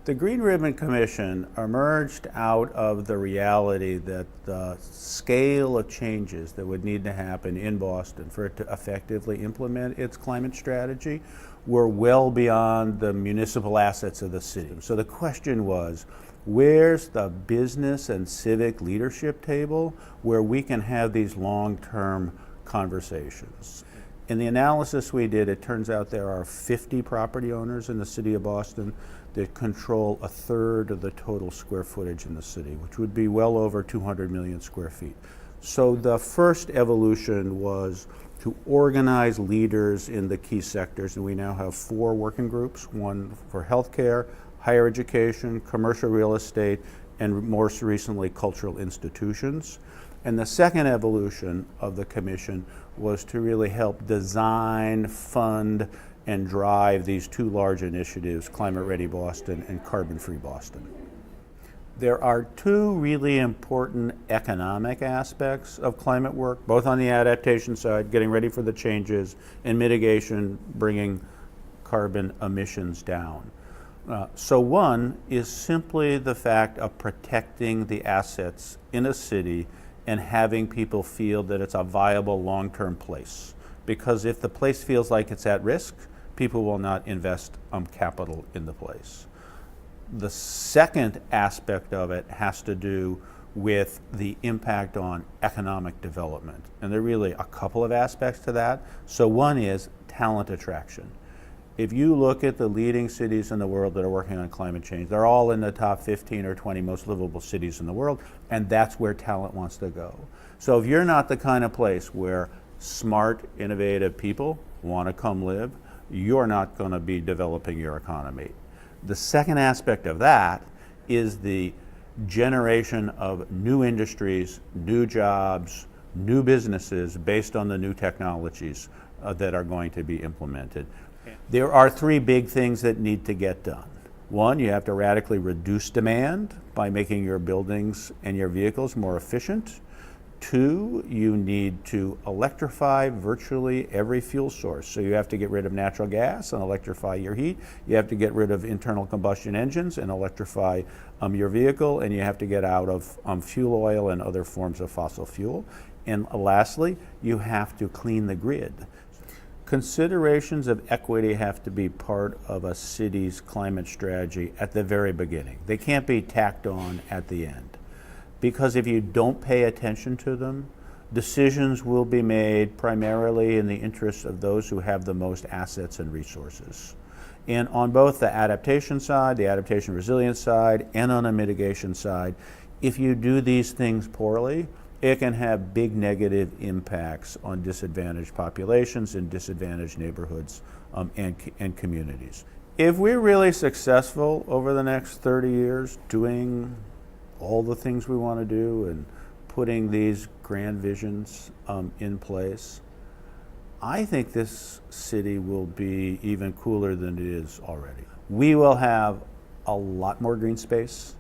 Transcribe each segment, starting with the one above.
The Green Ribbon Commission emerged out of the reality that the scale of changes that would need to happen in Boston for it to effectively implement its climate strategy were well beyond the municipal assets of the city. So the question was, where's the business and civic leadership table where we can have these long-term conversations? In the analysis we did, it turns out there are 50 property owners in the city of Boston that control a third of the total square footage in the city, which would be well over 200 million square feet. So the first evolution was to organize leaders in the key sectors, and we now have 4 working groups, one for healthcare, higher education, commercial real estate, and most recently cultural institutions. And the second evolution of the commission was to really help design, fund, and drive these 2 large initiatives, Climate Ready Boston and Carbon Free Boston. There are 2 really important economic aspects of climate work, both on the adaptation side, getting ready for the changes, and mitigation, bringing carbon emissions down. So one is simply the fact of protecting the assets in a city and having people feel that it's a viable long-term place. Because if the place feels like it's at risk, people will not invest capital in the place. The second aspect of it has to do with the impact on economic development. And there are really a couple of aspects to that. So one is talent attraction. If you look at the leading cities in the world that are working on climate change, they're all in the top 15 or 20 most livable cities in the world, and that's where talent wants to go. So if you're not the kind of place where smart, innovative people want to come live, you're not going to be developing your economy. The second aspect of that is the generation of new industries, new jobs, new businesses based on the new technologies that are going to be implemented. There are 3 big things that need to get done. One, you have to radically reduce demand by making your buildings and your vehicles more efficient. 2, you need to electrify virtually every fuel source. So you have to get rid of natural gas and electrify your heat. You have to get rid of internal combustion engines and electrify your vehicle. And you have to get out of fuel oil and other forms of fossil fuel. And lastly, you have to clean the grid. Considerations of equity have to be part of a city's climate strategy at the very beginning. They can't be tacked on at the end. Because if you don't pay attention to them, decisions will be made primarily in the interests of those who have the most assets and resources. And on both the adaptation side, the adaptation resilience side, and on the mitigation side, if you do these things poorly, it can have big negative impacts on disadvantaged populations and disadvantaged neighborhoods and communities. If we're really successful over the next 30 years doing all the things we want to do and putting these grand visions in place, I think this city will be even cooler than it is already. We will have a lot more green space.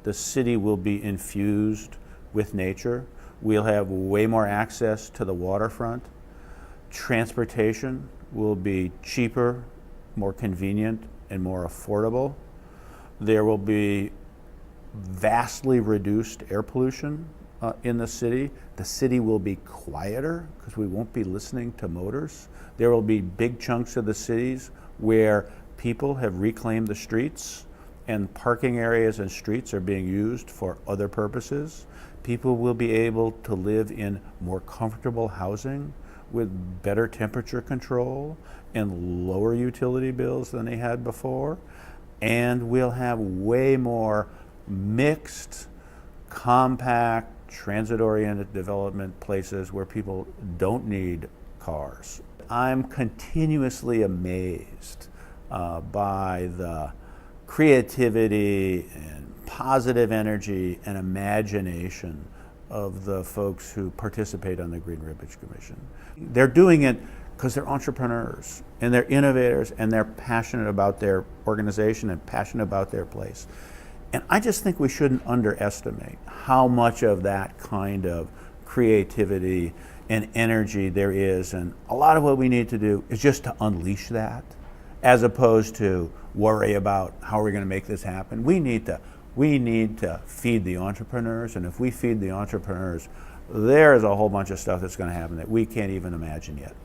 The city will be infused with nature. We'll have way more access to the waterfront. Transportation will be cheaper, more convenient, and more affordable. There will be vastly reduced air pollution in the city. The city will be quieter because we won't be listening to motors. There will be big chunks of the cities where people have reclaimed the streets and parking areas and streets are being used for other purposes. People will be able to live in more comfortable housing with better temperature control and lower utility bills than they had before. And we'll have way more mixed, compact, transit-oriented development places where people don't need cars. I'm continuously amazed by the creativity and positive energy and imagination of the folks who participate on the Green Ribbon Commission. They're doing it because they're entrepreneurs and they're innovators and they're passionate about their organization and passionate about their place. And I just think we shouldn't underestimate how much of that kind of creativity and energy there is. And a lot of what we need to do is just to unleash that as opposed to worry about how we're going to make this happen. We need to feed the entrepreneurs, and if we feed the entrepreneurs, there's a whole bunch of stuff that's going to happen that we can't even imagine yet.